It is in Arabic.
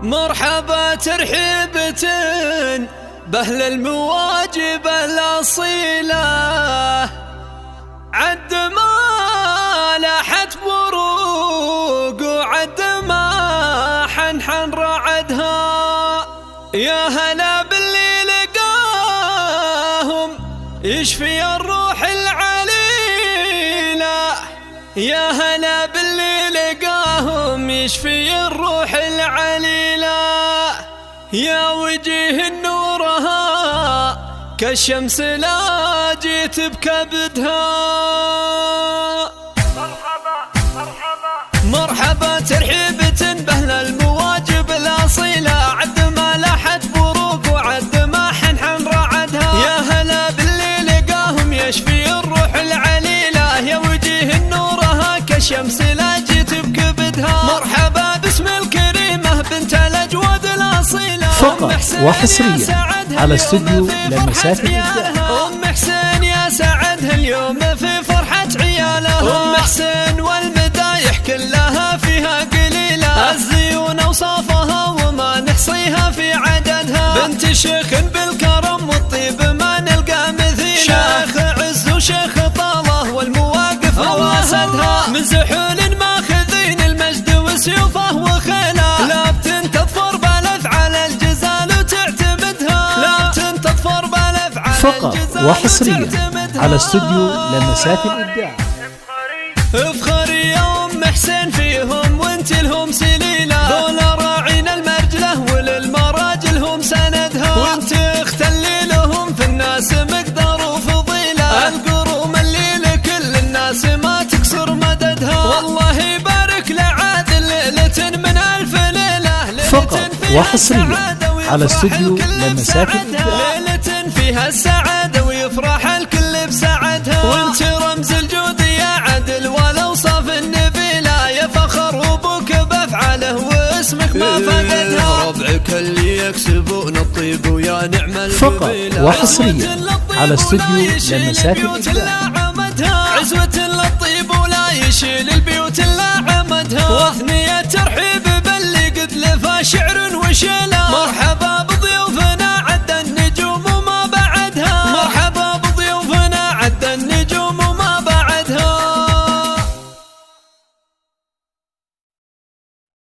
مرحبا ترحيبة بأهل المواجب الأصيلة، عد ما لاحت بروق وعد ما حنحن رعدها. يا هلا باللي لقاهم يشفي الروح العليلة، يا هلا باللي لقاهم يشفي الروح العليلة. يا وجيه النورها كالشمس لا جيت بكبدها. مرحبا ترحيبة بأهل المواجب الأصيلة، عد ما لاحت بروق وعد ما حنحن رعدها. يا هلا باللي لقاهم يشفي الروح العليلة، يا وجيه النورها كالشمس لا جيت بكبدها. مرحبا باسم الكريمة بنت الأجواد الأصيلة، فقط وحصريا على استوديو لمسات الإبداع. أم حسين يا سعدها اليوم في فرحة عيالها. أم حسين والمدايح كلها فيها قليلة، الزيون أوصافها وما نحصيها في عددها. بنت شيخ بالكرم والطيب ما نلقى مثيلها، شيخ عز وشيخ طاله والمواقف رواسدها. من زحول ماخذين المجد وسيوفه وخيله، لا بتنتظر بالافعال الجزال وتعتمدها، لا بتنتظر بالافعال فقط وحصريا على استوديو لمسات الإبداع. افخري يا أم حسين فيهم وانت لهم سليلة، ذولا راعين المرجلة وللمراجل هم سندها، وانت اختلي لهم في الناس مقدار وفضيلة. القروم اللي لكل الناس ما تكسر مددها، والله يبارك لعادل ليلة من ألف ليلة. فقط وحصريا على استوديو لمسات الإبداع. ليلة فيها السعادة ويفرح الكل بسعدها، وانت رمز الجود يا عدل والأوصاف النبيلة. يا فخر وبوك بأفعاله واسمك ما فقدها، ربعك اللي يكسبون الطيب ويا نعم القبيلة. فقط وحصريا على استوديو لمسات الإبداع. عزوة للطيب ولا يشيل البيوت الا عمدها، واثنية ترحيب باللي قد لفى شعر وشيله. مرحبا